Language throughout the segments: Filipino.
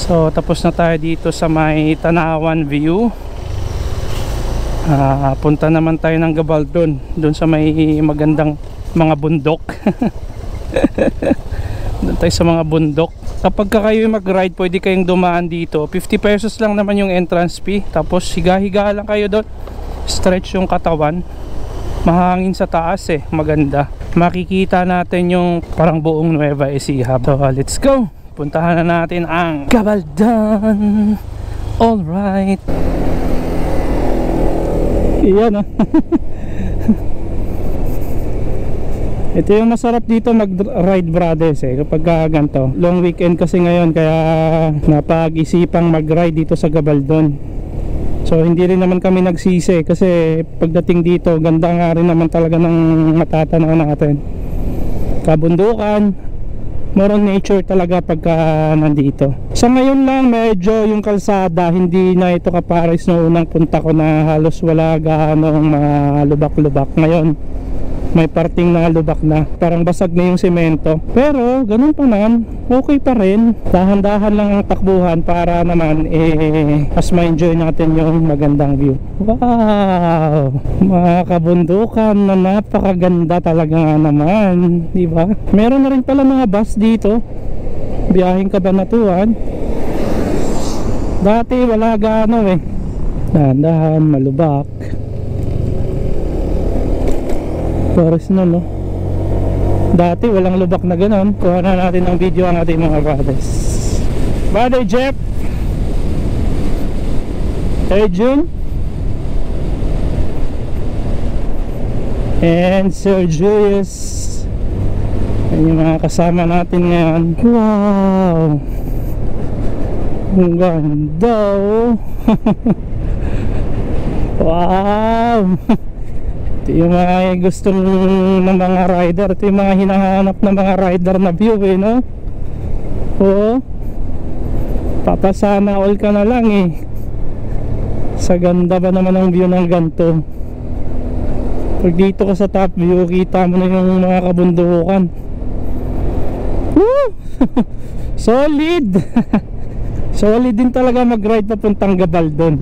So tapos na tayo dito sa may Tanawan View. Punta naman tayo ng Gabaldon, doon sa may magandang mga bundok. Doon tayo sa mga bundok. Kapag kayo mag-ride, pwede kayong dumaan dito. 50 pesos lang naman yung entrance fee. Tapos higa-higa lang kayo doon, stretch yung katawan. Mahangin sa taas maganda. Makikita natin yung parang buong Nueva Ecija. So let's go, puntahan na natin ang Gabaldon. Alright. Iyan ito yung masarap dito mag-ride, brothers, kapag ganito. Long weekend kasi ngayon, kaya napag-isipang mag-ride dito sa Gabaldon. So hindi rin naman kami nagsisi kasi pagdating dito, ganda nga rin naman talaga ng matatanaw natin. Kabundukan, more on nature talaga pagka nandito. Sa ngayon lang medyo yung kalsada hindi na ito kapares noong unang punta ko na halos wala gaanong mga lubak-lubak. Ngayon may parting na lubak na, parang basag na yung semento, pero ganun pa man, okay pa rin. Dahan-dahan lang ang takbuhan para naman mas ma-enjoy natin yung magandang view. Wow, mga kabundukan na napakaganda talaga nga naman, di ba? Meron na rin pala mga bus dito, biyaheng Cabanatuan. Dati wala gaano dahan-dahan, malubak. Forest na, no? Dati walang lubak na ganon. Kuha na natin ng video ang ating mga brothers. Brother Jeff, Hey June, and Sir Julius. Yan yung mga kasama natin ngayon. Wow, ang ganda. Wow. Ito yung mga gusto ng mga rider. Ito yung mga hinahanap ng mga rider na view, no? Oo, papasana all ka na lang sa ganda ba naman ang view ng ganito. Pag dito ka sa top view, kita mo na yung mga kabundukan. Woo! Solid. Solid din talaga mag-ride papuntang Gabaldon.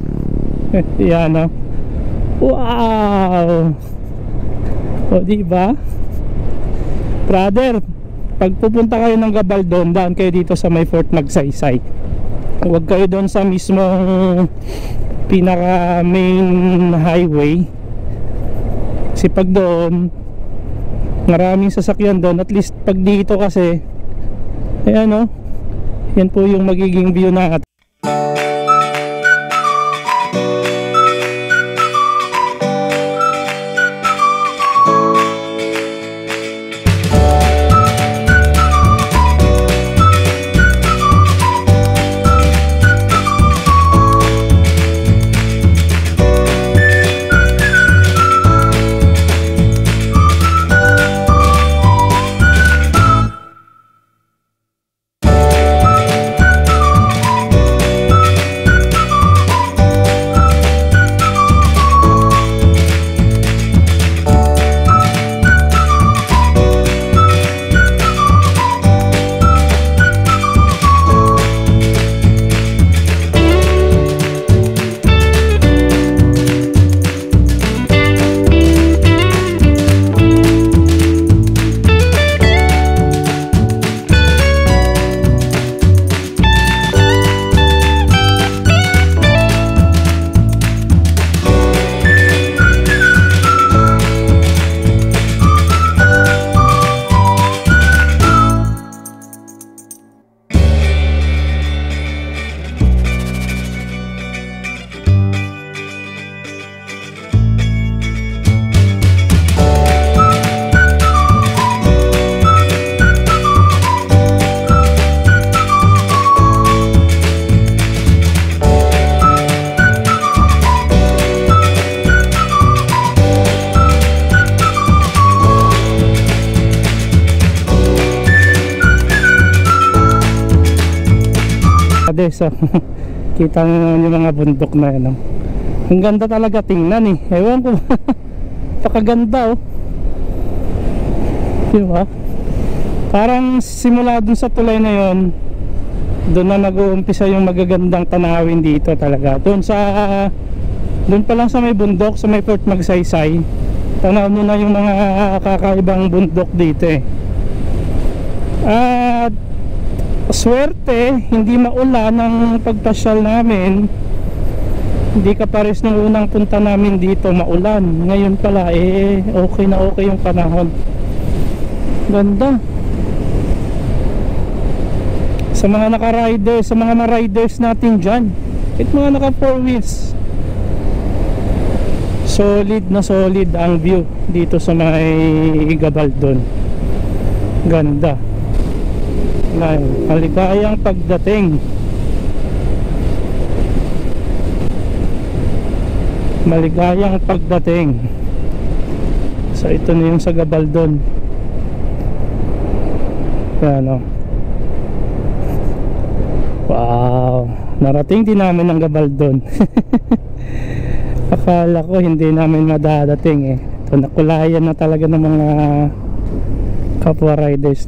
Yan, wow. O diba, brother, pag pupunta kayo ng Gabaldon, daan kayo dito sa may Fort Magsaysay. Huwag kayo doon sa mismong pinaka main highway, kasi pag doon maraming sasakyan doon. At least pag dito kasi yan po yung magiging view natin. So kita nyo yung mga bundok na yan. Ang ganda talaga tingnan ewan ko. Pakaganda diba? Parang simula dun sa tulay na yon, Doon na nag-uumpisa yung magagandang tanawin dito talaga. Doon pa lang sa may bundok, sa may Fort Magsaysay, tanaw mo na yung mga kakaibang bundok dito eh. At swerte, hindi maulan ang pagpasyal namin. Hindi kapares nung unang punta namin dito, maulan. Ngayon pala okay na okay yung panahon. Ganda. Sa mga naka-riders, sa mga riders natin dyan, at mga naka 4 wheels, solid na solid ang view dito sa may Gabaldon. Ganda. Maligayang pagdating. Maligayang pagdating. So ito na yung sa Gabaldon. Ano? Wow, narating din namin ang Gabaldon. Akala ko hindi namin madadating eh. Ito, nakulayan na talaga ng mga kapwa riders.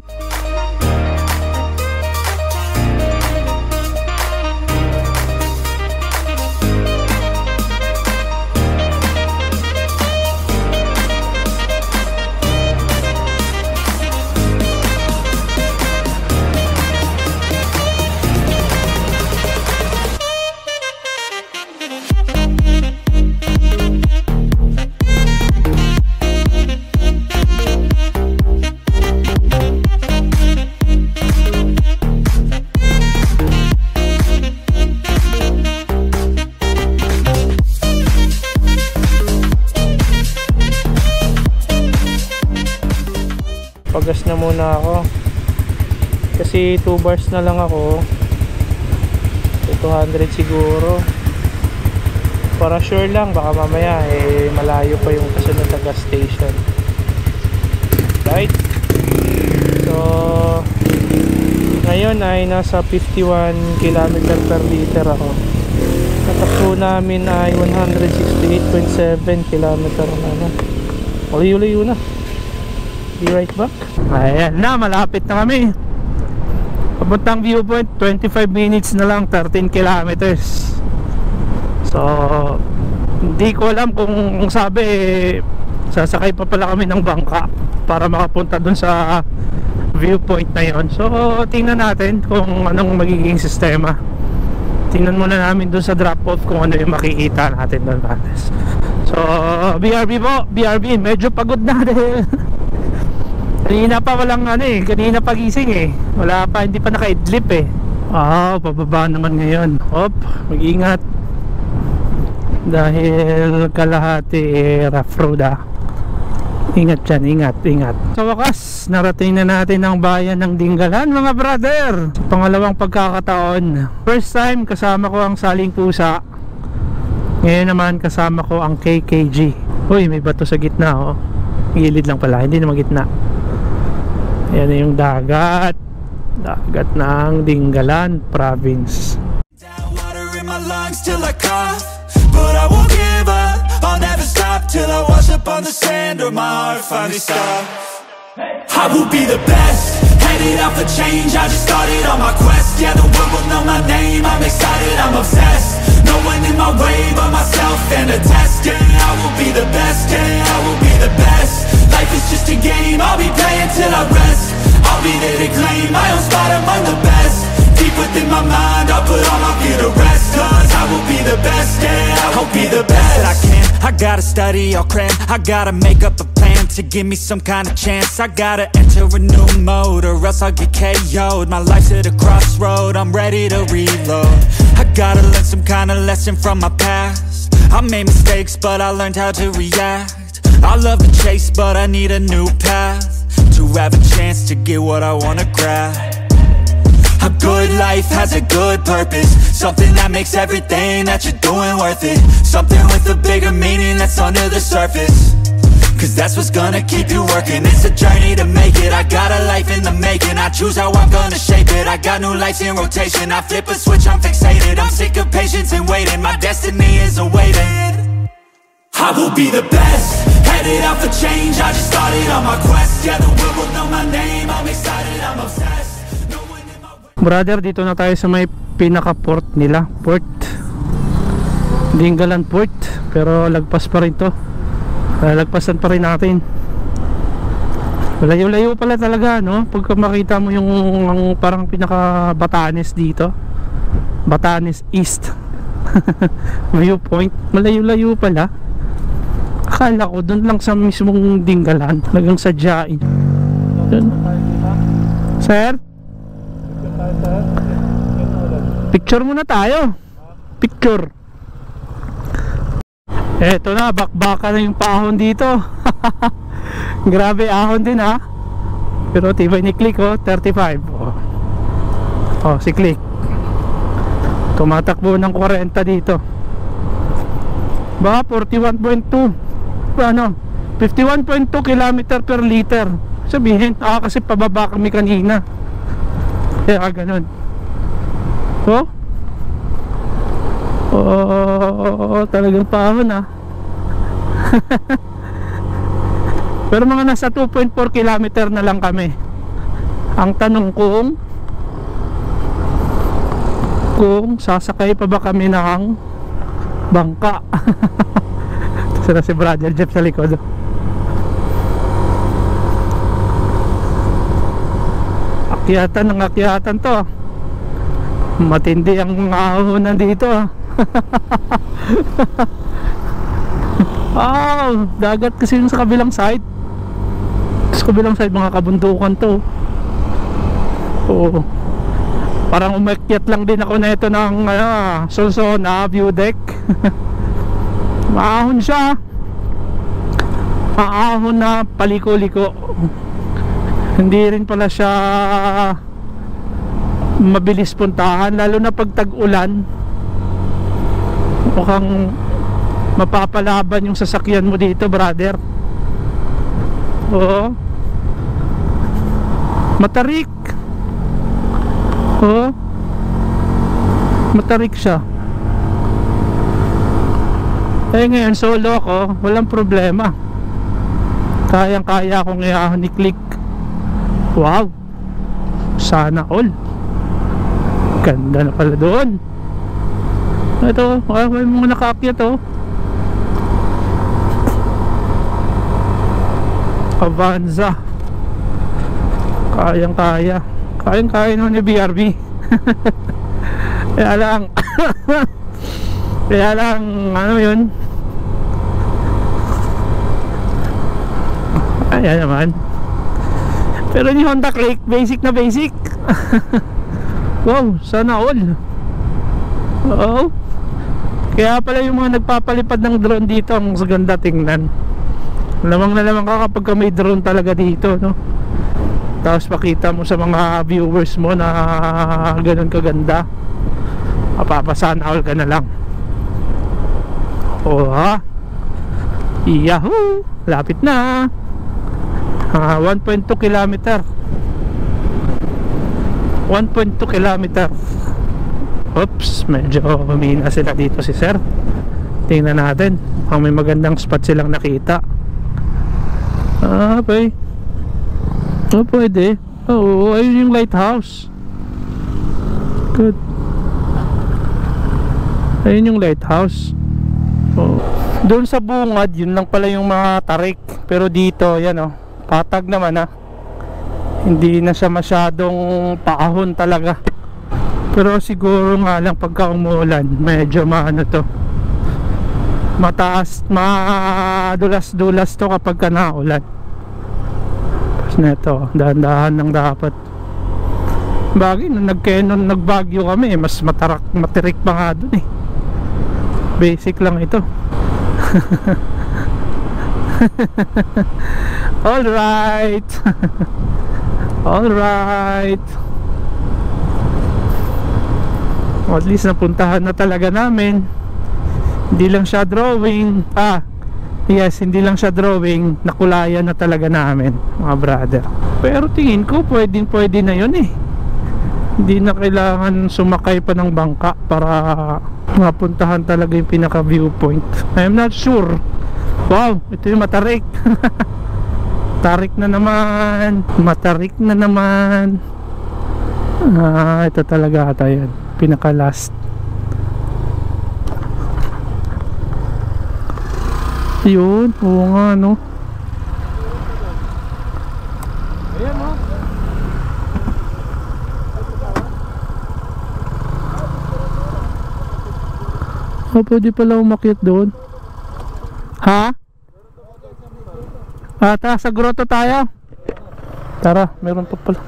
Pagas na muna ako kasi 2 bars na lang ako. 200 siguro para sure lang, baka mamaya malayo pa yung kasunod na gas station, right? So ngayon ay nasa 51 km per liter ako. Natakbo namin ay 168.7 km na. Layo-layo na. Be right back. Ayan na, malapit na kami. Papuntang viewpoint, 25 minutes na lang, 13 kilometers. So hindi ko alam kung sabi sasakay pa pala kami ng bangka para makapunta dun sa viewpoint na yon. So tingnan natin kung anong magiging sistema. Tingnan muna namin dun sa drop off kung ano yung makikita natin dun. So BRB po, BRB, medyo pagod na din. Kanina pa walang kanina pagising wala pa, hindi pa naka-idlip pababa naman ngayon. Mag-ingat dahil kalahati rough road Ingat dyan, ingat. Sa wakas, narating na natin ang bayan ng Dingalan mga brother. Sa pangalawang pagkakataon, first time kasama ko ang Saling Pusa, ngayon naman kasama ko ang KKG. Uy, may bato sa gitna gilid lang pala, hindi naman gitna. Yan na yung dagat ng Dingalan Province. But I won't give up, I'll never stop till I wash up on the sand or my heart finally stops. I will be the best, headed out for change, I just started on my quest. Yeah, the world will know my name, I'm excited, I'm obsessed. No one in my way but myself and a test. Yeah, I will be the best, yeah, I will be the best. Life is just a game, I'll be playing till I rest. I'll be there to claim my own spot among the best. Deep within my mind, I'll put all my fear to rest. Cause I will be the best, yeah, I will be the best that I can. I gotta study, I'll cram, I gotta make up a plan to give me some kind of chance. I gotta enter a new mode or else I'll get KO'd. My life's at a crossroad, I'm ready to reload. I gotta learn some kind of lesson from my past. I made mistakes, but I learned how to react. I love the chase, but I need a new path to have a chance to get what I wanna grab. A good life has a good purpose, something that makes everything that you're doing worth it. Something with a bigger meaning that's under the surface, cause that's what's gonna keep you working. It's a journey to make it, I got a life in the making. I choose how I'm gonna shape it, I got new lights in rotation. I flip a switch, I'm fixated, I'm sick of patience and waiting. My destiny is awaiting. I will be the best, headed out for change, I just started on my quest. Yeah, the world will know my name, I'm excited, I'm obsessed. Brother, dito na tayo sa may pinaka port nila. Port Dingalan Port. Pero lagpas pa rin to. Lagpasan pa rin natin. Layo-layo pala talaga, no? Pagka makita mo yung parang pinaka Batanes dito, Batanes East viewpoint, malayo-layo pala. Akala ko doon lang sa mismong Dingalan, talagang sadyain. Sir? Picture muna tayo. Picture. Eto na, bakbaka na yung paahon dito. Grabe ahon din ha. Pero tibay ni Click, oh, 35. Oh, si Click tumatakbo ng 40 dito. Baka 41.2 ano, 51.2 km per liter. Sabihin, kasi pababa kami kanina. Kaya ganun. Talagang paahon ha. Pero mga nasa 2.4 km na lang kami. Ang tanong kung sasakay pa ba kami ng bangka. Sila si Brother Jeff sa likod. Akyatan ng akyatan to. Matindi ang ahonan dito. Dagat kasi yung sa kabilang side. Sa kabilang side mga kabundukan to. Parang umakyat lang din ako na ito ng Solsona view deck. Maahon siya. Maahon na paliko-liko. Hindi rin pala siya mabilis puntahan, lalo na pag tag-ulan. Mukhang mapapalaban yung sasakyan mo dito, brother. Matarik. Matarik siya. Ngayon solo ako, walang problema. Kayang-kaya akong iahon ni Click. Wow, sana all. Ganda na pala doon. Ito, may mga nakaakyat Avanza. Kayang-kaya. Kayang-kaya naman ni BRB. Kaya lang ano yun, ayan naman. Pero ni Honda Click, basic na basic. Wow, sana all. Kaya pala yung mga nagpapalipad ng drone dito ang ganda tingnan. Lamang na lamang ka kapag may drone talaga dito, no? Tapos pakita mo sa mga viewers mo na ganun kaganda. Mapapasana all ka na lang. Yahoo! Lapit na. 1.2 km. 1.2 km. Oops, medyo humina sila dito si sir. Tingnan natin. May magandang spot silang nakita. Pwede. Ayun yung lighthouse. Good. Ayun yung lighthouse. Doon sa bungad, yun lang pala yung mga tarik. Pero dito, yan patag naman Hindi na siya masyadong paahon talaga. Pero siguro nga lang pagka umuulan, medyo mataas, madulas-dulas to kapag ka naulan. Tapos neto, dahan-dahan lang dapat. Bagay, nung nagbagyo kami, mas matirik pa nga dun Basic lang ito. Alright. Alright. At least napuntahan na talaga namin. Hindi lang siya drawing. Yes, hindi lang siya drawing. Nakulayan na talaga namin, mga brother. Pero tingin ko pwede na yun Hindi na kailangan sumakay pa ng bangka para mapuntahan talaga yung pinaka viewpoint. I'm not sure. Wow, ito yung matarik. Matarik na naman. Ito talaga ata yun, pinaka last. Yun, oo nga no. Ayan mo. Pwede pala umakyat doon. Ha? Tara, sa grotto tayo. Tara, meron pa pala.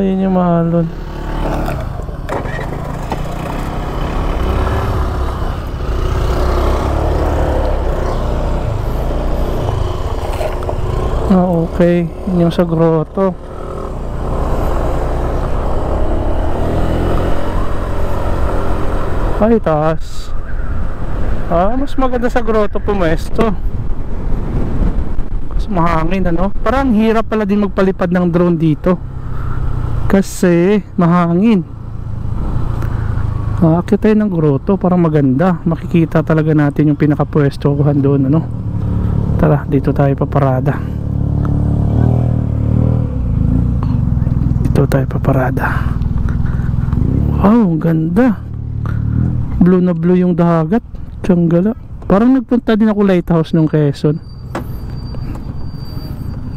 Yun yung mahalon. Okay. Yun yung sa grotto. Ay, taas. Mas maganda sa grotto pumesto. Mas mahangin, ano? Parang hirap pala din magpalipad ng drone dito kasi mahangin. Aakyat tayo ng grotto, parang maganda. Makikita talaga natin yung pinakapwestohan doon, ano? Tara, dito tayo paparada. Dito tayo paparada. Wow, ang ganda. Blue na blue yung dagat. Tiyanggala. Parang nagpunta din ako lighthouse nung Quezon.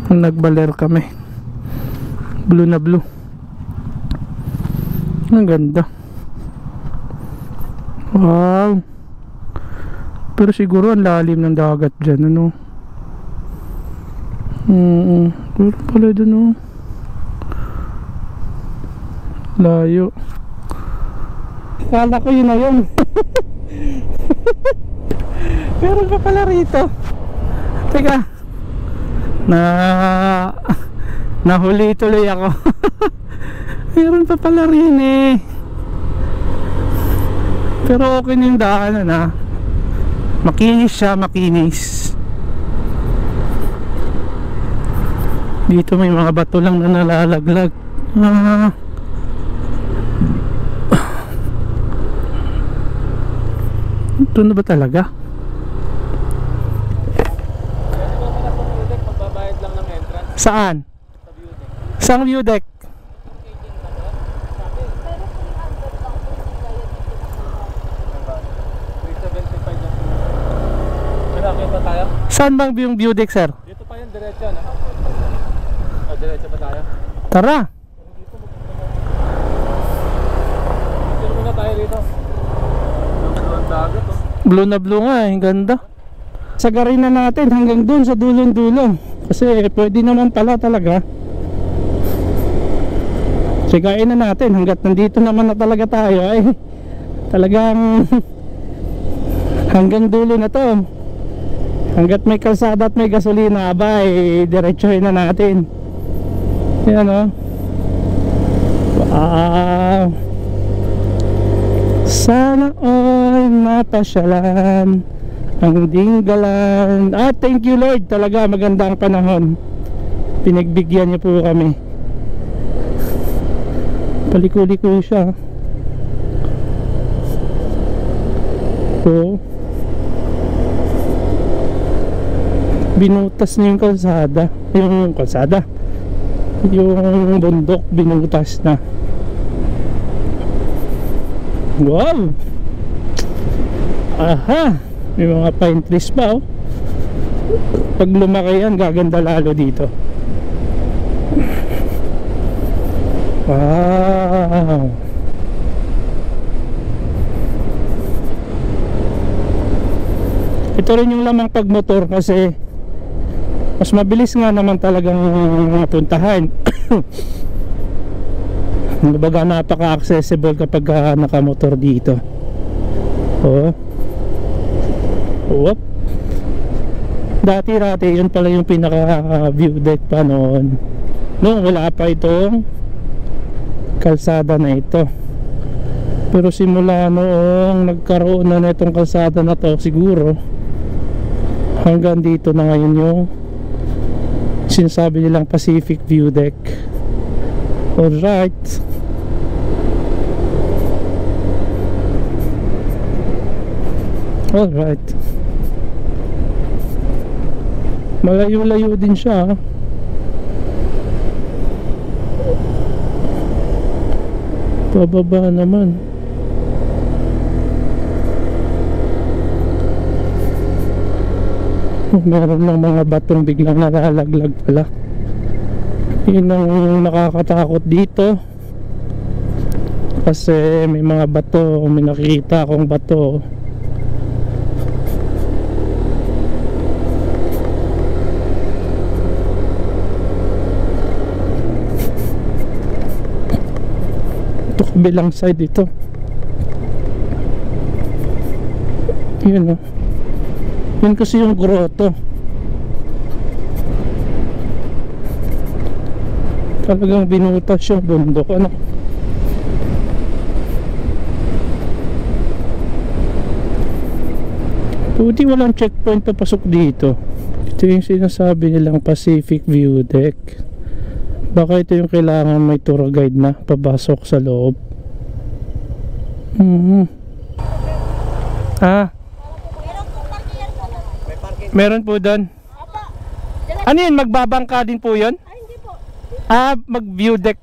Nagbaler kami. Blue na blue. Ang ganda. Wow. Pero siguro ang lalim ng dagat dyan, ano? Pero pala dun, oh. Layo. Kala ko yun na yun. Meron pa pala rito. Teka. Nahuli tuloy ako. Meron pa pala rin eh. Pero okay na yung daanan, ha. Makinis siya, makinis. Dito may mga bato lang na nalalaglag. Ito na ba talaga? Magbabayad lang ng entrance. Saan? Sa view deck. Saan view deck? Kita tayo? Saan bang yung view deck, sir? Dito pa yan, diretso na. Diretso pa tayo. Tara. Dito muna tayo dito. Ang dagat, oh. Blue na blue nga, ang ganda. Sagarin na natin hanggang dun sa dulong-dulo. Kasi pwede naman pala talaga. Sigain na natin hanggat nandito naman na talaga tayo ay talagang hanggang dulo na to. Hanggat may kalsada at may gasolina, abay, diretsuhin na natin. Yan, o. Wow. Sana all mapasyalan ang dinggalan. Thank you Lord, talaga maganda ang panahon. Pinagbigyan niyo po kami. Paliko-liko siya. So, binutas na yung kalsada. Yung bundok binutas na. Wow. Aha. May mga pine trees pa, oh. Pag lumaki yan, gaganda lalo dito. Wow. Ito rin yung lamang pagmotor kasi mas mabilis nga naman talagang puntahan. Baga napaka-accessible kapag nakamotor dito. Oh. Dati yun pala yung pinaka view deck pa noon. Noong wala pa itong kalsada na ito. Pero simula noong nagkaroon na itong kalsada na to, siguro hanggang dito na ngayon yung sinasabi nilang Pacific View Deck. Alright. Alright. Malayo-layo din siya, Pababa naman. Meron lang mga batong biglang nalalaglag pala. Yun ang nakakatakot dito. Kasi may mga bato, may nakikita akong bato. Ito kabilang side ito. Yun o. Yun kasi yung grotto. Talagang binutas yung bundok. Ano? Buti walang checkpoint papasok dito. Ito yung sinasabi nilang Pacific View Deck. Baka ito yung kailangan may tour guide na papasok sa loob. Meron po doon. Ano yun? Magbabangka din po yun? Ay, hindi po. Mag-view deck.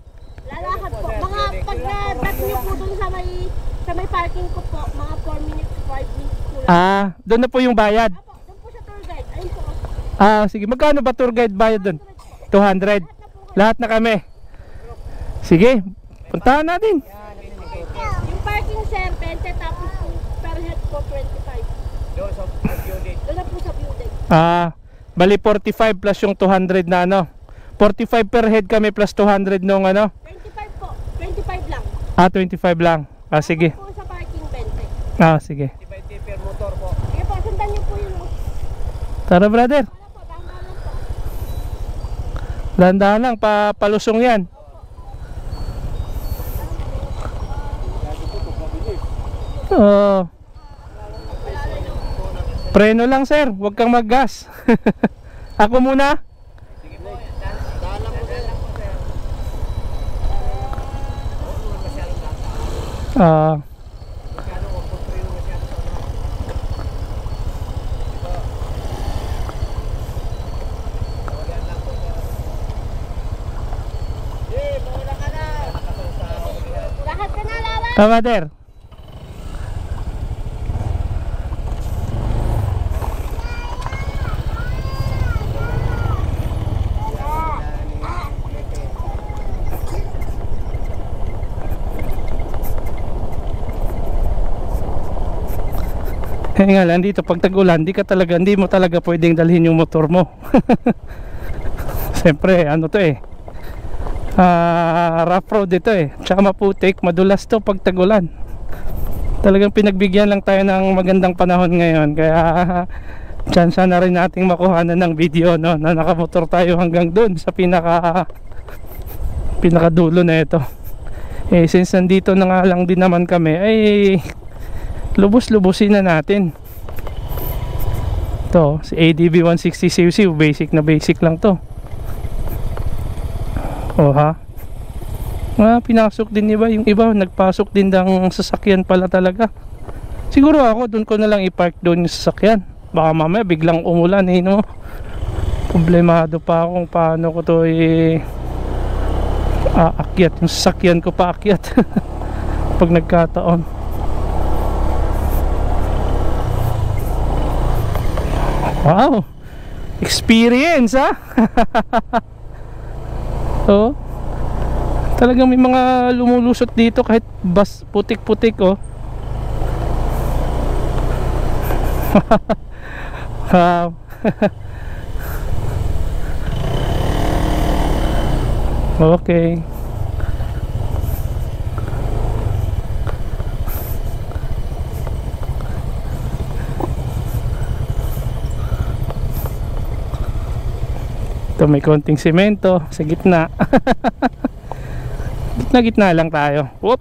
Lalakad po. Mga pag-dat nyo po dun sa may parking ko po, mga 4 minutes to 5 minutes po lang. Doon na po yung bayad. Apo, dun po sa tour guide. Ayun po. Sige. Magkano ba tour guide bayad doon? 200. Lahat na kami. Sige. Puntahan natin. Yung parking sir, 20 tapos po per head po 25. Doon sa view deck. Doon na po sa view deck. Bali 45 plus yung 200 na ano. 45 per head kami plus 200 nung ano. 25 po. 25 lang. 25 lang. Sige. Po sa parking 20. Sige. 20 per motor po. Sige po, sundan nyo po yun. Tara brother. Wala po, dahan-dahan lang po. Dahan-dahan lang, palusong yan. Preno lang sir, huwag kang mag-gas. Ako muna. Sige po, dahan lang po sir. Lahat ka na, Lala. Brother. Kaya nga lang dito pag tag-ulan, hindi mo talaga pwedeng dalhin yung motor mo. Siyempre, ano to rough road ito tsaka maputik, madulas to pag tag-ulan. Talagang pinagbigyan lang tayo ng magandang panahon ngayon, kaya chance na rin nating makuhanan ng video, no, na nakamotor tayo hanggang dun sa pinakadulo na ito. Since nandito na nga lang din naman kami, lubos-lubusin na natin to si ADB 160cc. Basic na basic lang to. Pinasok din iba, yung iba nagpasok din ng sasakyan pala talaga. Siguro ako doon ko na lang i-park doon yung sasakyan, baka mamaya biglang umulan no? Problemado pa ako kung paano ko to aakyat, yung sasakyan ko pa akyat pag nagkataon. Wow, experience talagang may mga lumulusot dito kahit putik-putik Wow. Okay. Ito may konting semento sa gitna. Gitna lang tayo. Whoop.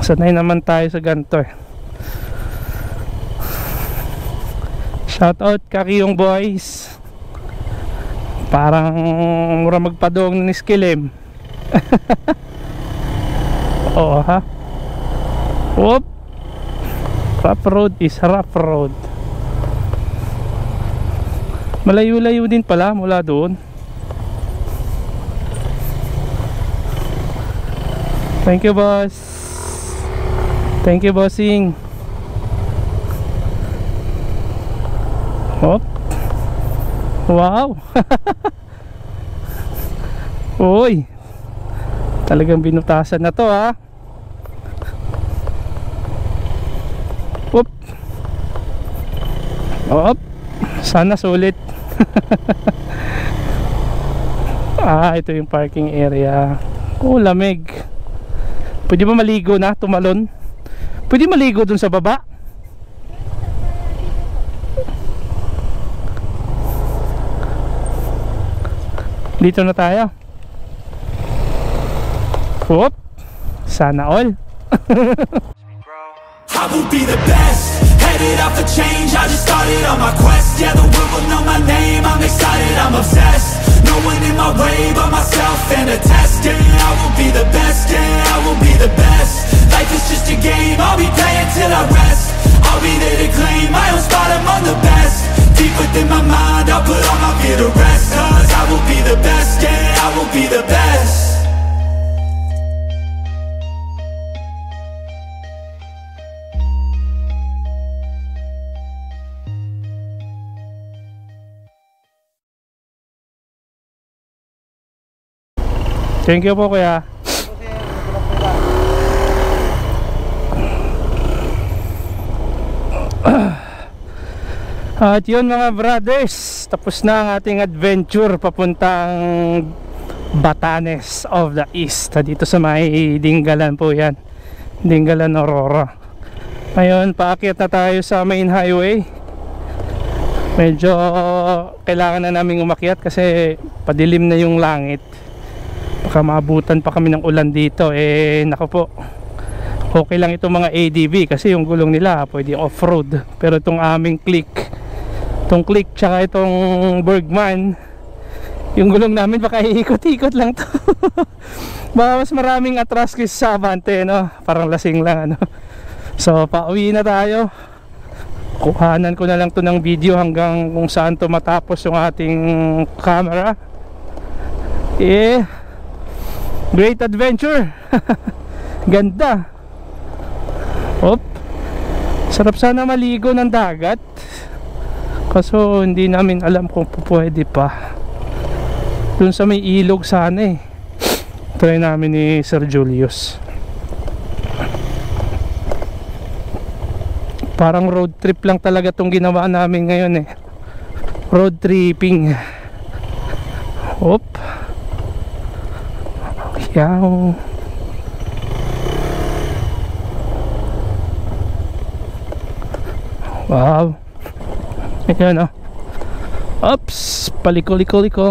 Sanay naman tayo sa ganito Shout out Kakiyong boys. Parang mura magpadong ng iskilim. Whoop. Rough road is rough road. Malayo-layo din pala mula doon. Thank you, boss. Thank you, bossing. Hop. Wow. Uy, talagang binutasan na to, ha. Hop. Hop. Sana sulit. Ito yung parking area. Oh, lamig. Pwede ba maligo na? Tumalon? Pwede maligo dun sa baba? Dito na tayo. Whoop. Sana all. I will be the best, headed out for change, I just started on my quest. Yeah, the world will know my name, I'm excited, I'm obsessed. No one in my way but myself and a test. Yeah, I will be the best, yeah, I will be the best. Life is just a game, I'll be playing till I rest. I'll be there to claim my own spot among the best. Deep within my mind, I'll put all my fear to rest. Cause I will be the best, yeah, I will be the best. Thank you po, kuya. At yun mga brothers, tapos na ang ating adventure papuntang Batanes of the East. Dito sa may Dingalan po yan, Dingalan, Aurora. Ngayon paakyat na tayo sa main highway. Medyo kailangan na namin umakyat kasi padilim na yung langit. Baka maabutan pa kami ng ulan dito. Nako po, okay lang itong mga ADV kasi yung gulong nila pwede off-road. Pero itong aming click tsaka itong Bergman, yung gulong namin baka iikot-ikot lang to. Baka mas maraming atras kaysa sa Avante, no? Parang lasing lang, ano. So pauwi na tayo. Kuhanan ko na lang to ng video hanggang kung saan to matapos yung ating camera. Great adventure. Ganda. Hop. Sarap sana maligo ng dagat. Kaso hindi namin alam kung pwede pa. Dun sa may ilog sana try namin ni Sir Julius. Parang road trip lang talaga tong ginawa namin ngayon Road tripping. Hop. Yaw. Wow. Ayan, Oops, paliko-liko-liko.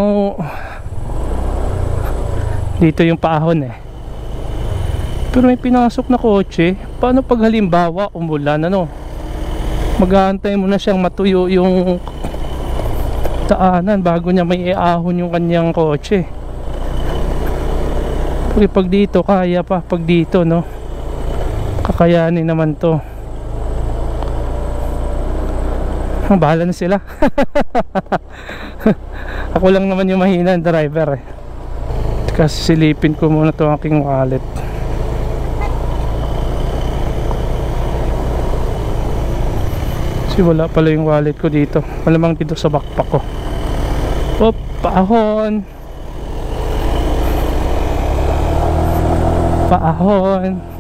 Dito yung paahon Pero may pinasok na kotse. Paano pag halimbawa umulan, mag-aantay mo na siyang matuyo yung daanan bago niya may iahon yung kanyang kotse. Pag dito kaya pa, pag dito kakayanin naman to. Bahala na sila. Ako lang naman yung mahina ng driver Kasi silipin ko muna to aking wallet. Kasi wala pala yung wallet ko dito. Malamang dito sa backpack ko. Hop, paahon. Paahon.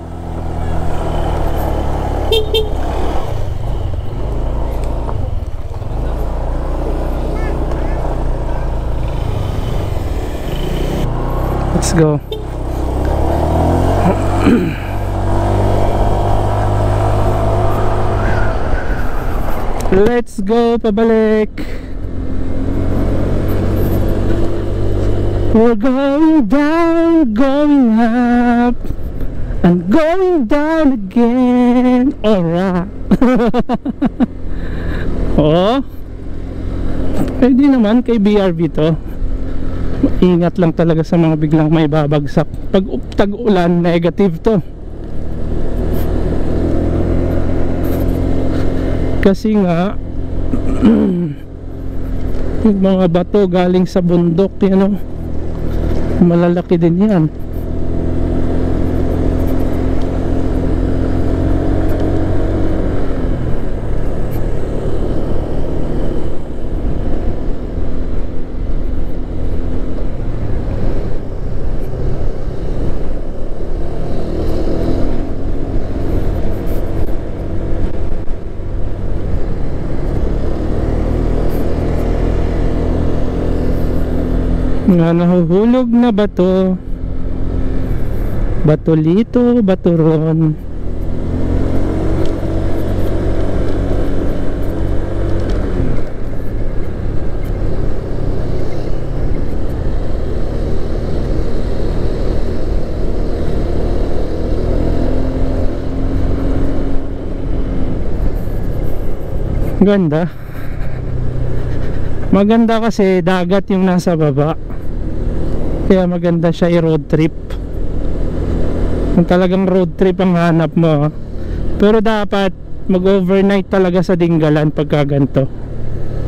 Let's go. Let's go, pabalik. We're going down, going up, and going down again. Alright. Oh, pwede naman kay BRB to. Ingat lang talaga sa mga biglang may babagsak. Pag tag-ulan, negative to. Kasi nga yung mga bato galing sa bundok, malalaki din yan. Nga nahuhulog na bato. Bato lito, bato ron. Ganda. Maganda kasi dagat yung nasa baba. Kaya maganda siya i-road trip. Kung talagang road trip ang hanap mo. Pero dapat mag-overnight talaga sa Dingalan pagka ganito.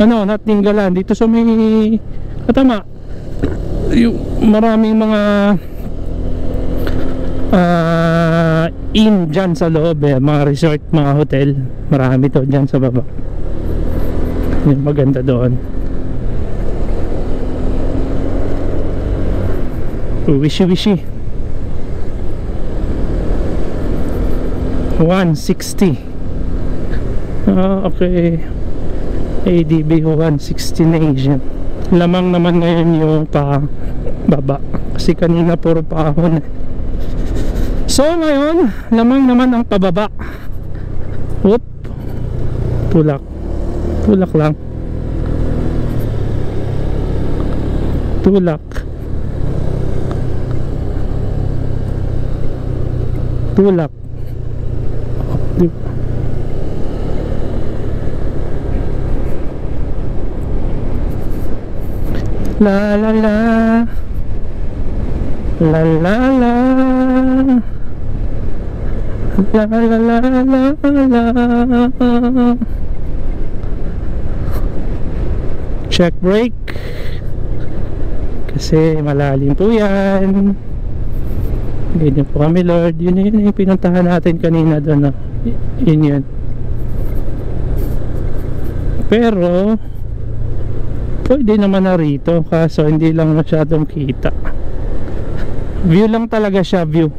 Ano, not Dingalan, dito sa may katama. Yung maraming mga inn dyan sa loob mga resort, mga hotel. Marami to dyan sa baba. Yung maganda doon. Wishy 160. Okay. ADB 160 na Asian. Lamang naman ngayon yung baba kasi kanina puro paahon. So ngayon lamang naman ang pababa. Whoop. Tulak lang. Tulak. La la la, la la la, la la la la la. Check brake kasi malalim po yan. Ganyan po kami, Lord. Yun yung pinuntahan natin kanina doon. Yun. Pero pwede naman na rito, kaso hindi lang masyadong kita. View lang talaga siya, view.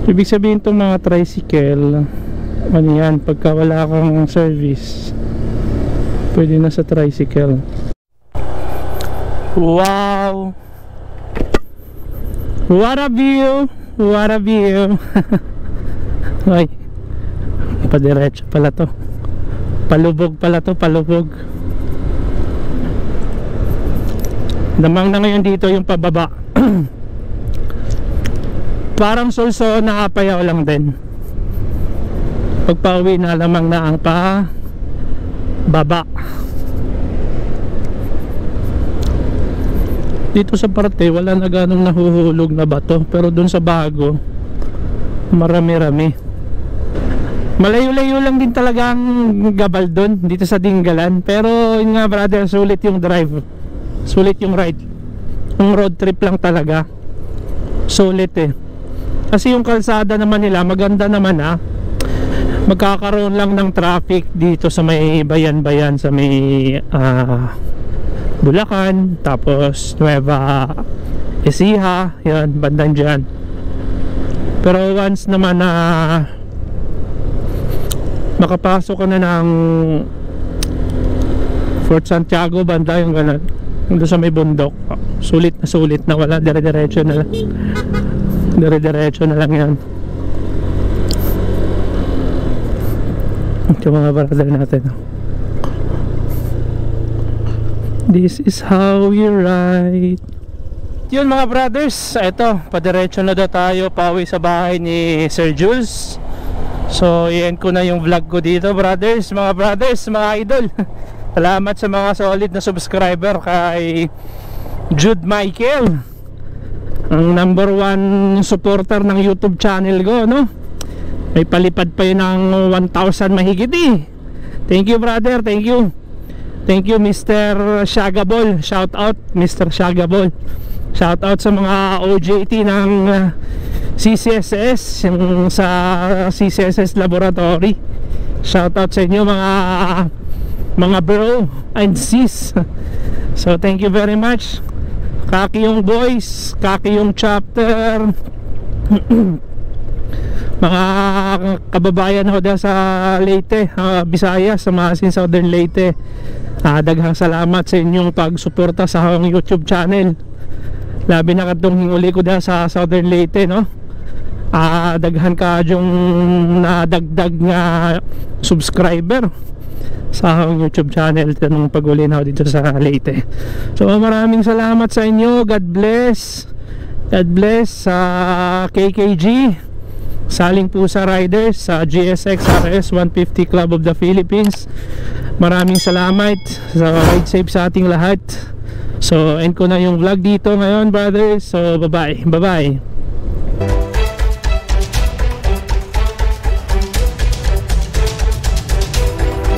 Ibig sabihin itong mga tricycle, ano yan, pagka wala kang service, pwede na sa tricycle. Wow! What a view! What a view! Ay, padiretso pala to. Palubog pala to, palubog. Damang na ngayon dito yung pababa. Parang sulso nakapayaw lang din. Pagpauwi na lamang na ang baba. Dito sa parte wala na ganong nahuhulog na bato, pero dun sa bago marami-rami. Malayo-layo lang din talaga ang gabal dun dito sa Dingalan. Pero yun nga brother, sulit yung drive, sulit yung ride. Yung road trip lang talaga sulit kasi yung kalsada naman nila maganda naman magkakaroon lang ng traffic dito sa may bayan-bayan, sa may Bulacan, tapos Nueva Ecija, yan, bandang dyan. Pero once naman na makapasok ka na ng Fort Santiago, banda yung ganun, doon sa may bundok, sulit na wala, dire-diretso na lang. Dire-diretso na lang yan. Ito mga brother natin. This is how you ride. Yun mga brothers, ito, padiretso na daw tayo pauwi sa bahay ni Sir Jules. So i-end ko na yung vlog ko dito brothers, mga idol. Salamat sa mga solid na subscriber kay Jude Michael, ang #1 supporter ng YouTube channel ko, no? May palipad pa yun ng 1,000 mahigit eh. Thank you brother, thank you. Thank you Mr. Shagabol. Shout out Mr. Shagabol. Shout out sa mga OJT ng CCSS, yung sa CCSS Laboratory. Shout out sa inyo mga bro and sis. So thank you very much. Kaki yung boys, kaki yung chapter. Mga kababayan ho dahil sa Leyte, Visayas, sa mga Southern Leyte, daghang salamat sa inyong pagsuporta sa akong YouTube channel. Labi na katong uli ko dahil sa Southern Leyte, no? Daghan ka yung nadagdag nga subscriber sa akong YouTube channel nung pag-uli na dito sa Leyte. So maraming salamat sa inyo. God bless. God bless sa KKG, Saling Pusa Riders, sa GSX RS 150 Club of the Philippines. Maraming salamat. So ride safe sa ating lahat. So end ko na yung vlog dito ngayon brothers. So bye bye.